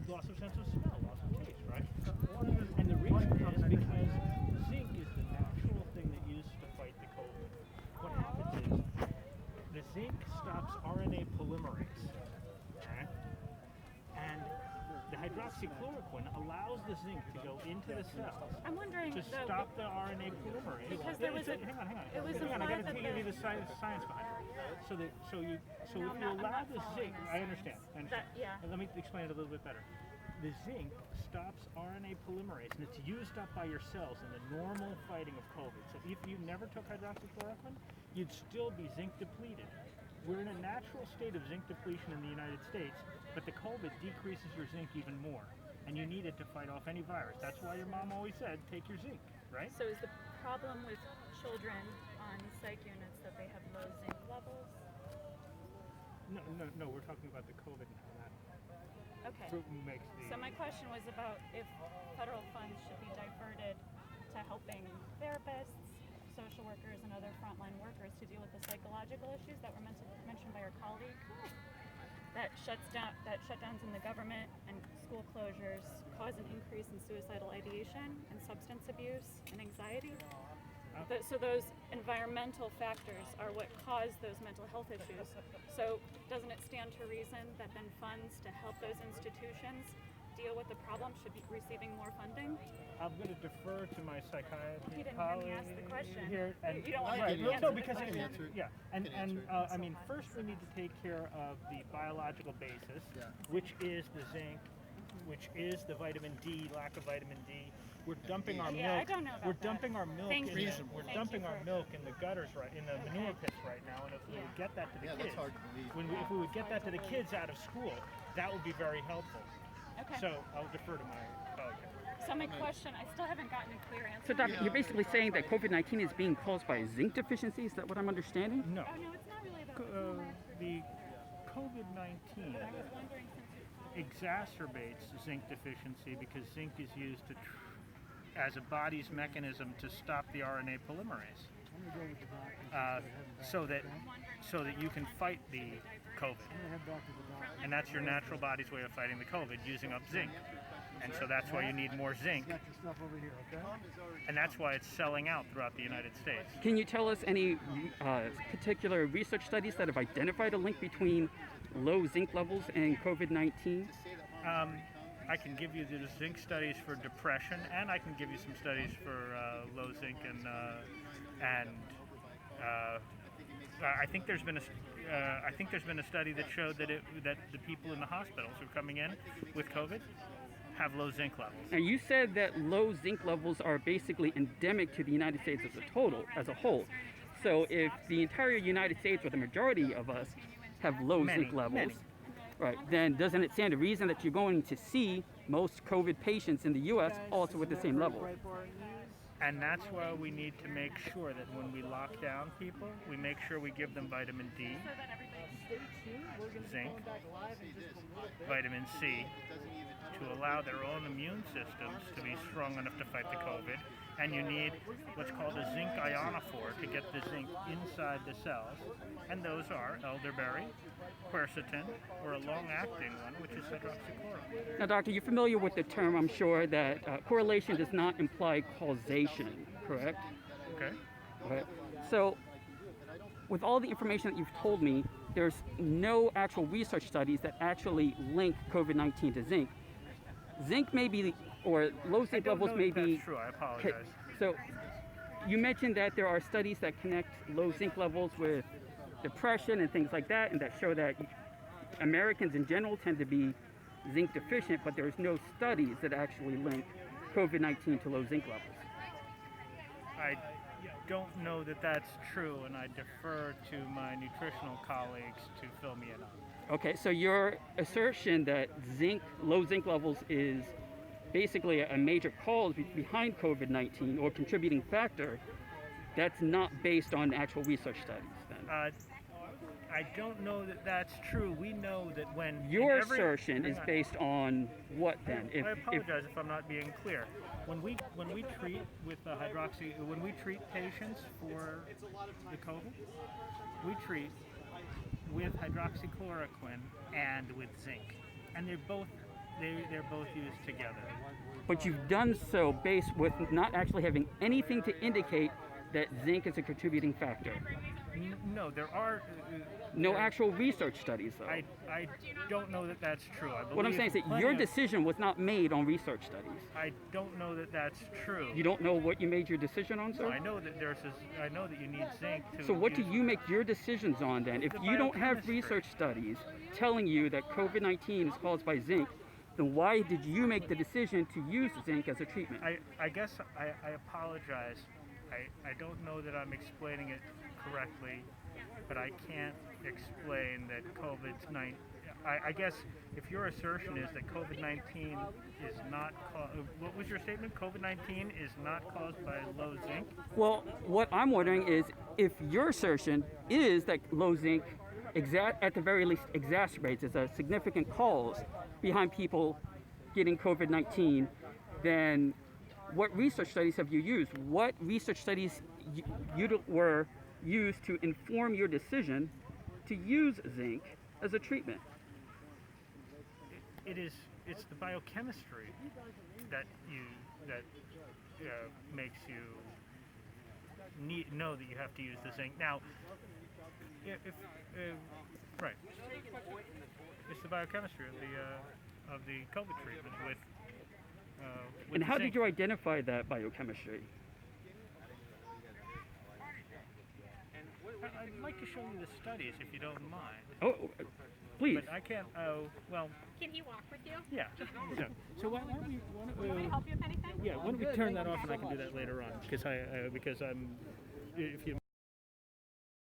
loss of sense of smell, loss of taste, right? And the reason is because zinc is the natural thing that used to fight the COVID. What happens is the zinc stops RNA polymerase, right? And the hydroxychloroquine allows the zinc to go into the cells I'm wondering to stop the RNA polymerase. Because there was hang on. It was Hang on, I got to implied tell that you the science behind it. So if you I'm allow not the following zinc, the I understand. science. And let me explain it a little bit better. The zinc stops RNA polymerase, and it's used up by your cells in the normal fighting of COVID. So if you never took hydroxychloroquine, you'd still be zinc depleted. We're in a natural state of zinc depletion in the United States, but the COVID decreases your zinc even more, and you need it to fight off any virus. That's why your mom always said, take your zinc, right? So is the problem with children on psych units that they have low zinc levels? No, we're talking about the COVID and how that Okay. makes the... So my question was about if federal funds should be diverted to helping therapists, social workers, and other frontline workers to deal with the psychological issues that were mentioned by our colleague. That shutdowns in the government and school closures cause an increase in suicidal ideation and substance abuse and anxiety. So those environmental factors are what cause those mental health issues. So doesn't it stand to reason that then funds to help those institutions deal with the problem should be receiving more funding? I'm going to defer to my psychiatry You didn't colleague hear me ask the question. here. And, You don't want right, me to answer no, the because question. I mean, first we need to take care of the biological basis, which is the zinc, which is the vitamin D, lack of vitamin D. We're dumping our milk. I don't know about we're that. dumping our milk. Thank you. We're Thank dumping you our for- milk in the gutters, right, in the manure pits right now. And if we would get that to the kids, that's hard to believe. if we would get that to the kids out of school, that would be very helpful. Okay. So I'll defer to my colleague. So my question, I still haven't gotten a clear answer. So, Doctor, you're basically saying that COVID-19 is being caused by zinc deficiency? Is that what I'm understanding? No. Oh, no, it's not really that. The COVID-19 I was wondering since you exacerbates zinc deficiency because zinc is used as a body's mechanism to stop the RNA polymerase, so that you can fight the COVID, and that's your natural body's way of fighting the COVID, using up zinc, and so that's why you need more zinc, and that's why it's selling out throughout the United States. Can you tell us any particular research studies that have identified a link between low zinc levels and COVID-19? I can give you the zinc studies for depression, and I can give you some studies for low zinc and I think there's been a study that showed that the people in the hospitals who are coming in with COVID have low zinc levels. Now, you said that low zinc levels are basically endemic to the United States as a whole. So if the entire United States, or the majority of us, have low zinc levels, right, then doesn't it stand to reason that you're going to see most COVID patients in the U.S. also with the same level? And that's why we need to make sure that when we lock down people, we make sure we give them vitamin D, zinc, vitamin C, to allow their own immune systems to be strong enough to fight the COVID. And you need what's called a zinc ionophore to get the zinc inside the cells. And those are elderberry, quercetin, or a long-acting one, which is hydroxychloroquine. Now, Doctor, you're familiar with the term, I'm sure, that correlation does not imply causation, correct? Okay. Right. So, with all the information that you've told me, there's no actual research studies that actually link COVID-19 to zinc. Zinc may be, or low zinc levels may be... That's true, I apologize. So, you mentioned that there are studies that connect low zinc levels with depression and things like that, and that show that Americans in general tend to be zinc deficient, but there's no studies that actually link COVID-19 to low zinc levels. I don't know that that's true, and I defer to my nutritional colleagues to fill me in on it. Okay, so your assertion that low zinc levels is basically a major cause behind COVID-19 or contributing factor, that's not based on actual research studies then? I don't know that that's true. We know that when your assertion is based on what then? I apologize if I'm not being clear. When we treat with when we treat patients for the COVID, we treat with hydroxychloroquine and with zinc, and they're both they're both used together. But you've done so based with not actually having anything to indicate that zinc is a contributing factor. No, there are. No there- actual research studies, though. I don't know that that's true. I What I'm believe saying is that plenty your of- decision was not made on research studies. I don't know that that's true. You don't know what you made your decision on, sir? I know that I know that you need zinc to. So what do use- you make your decisions on then? If The you don't have biochemistry. research studies telling you that COVID-19 is caused by zinc, then why did you make the decision to use zinc as a treatment? I guess I apologize. I don't know that I'm explaining it correctly, but I can't explain that COVID-19. I guess if your assertion is that COVID-19 is not what was your statement? COVID-19 is not caused by low zinc? Well, what I'm wondering is if your assertion is that low zinc at the very least exacerbates as a significant cause behind people getting COVID-19, then what research studies have you used? What research studies were used to inform your decision to use zinc as a treatment? It's the biochemistry that makes you know that you have to use the zinc. Now, right, it's the biochemistry of the COVID treatment with And the how zinc. did you identify that biochemistry? I'd like to show you the studies if you don't mind. Oh, please. But I can't. Oh, well. Can he walk with you? Yeah. So why don't we? Can we help you with anything? Yeah. Why don't we turn that off and I can do that later on? Because I'm. If you.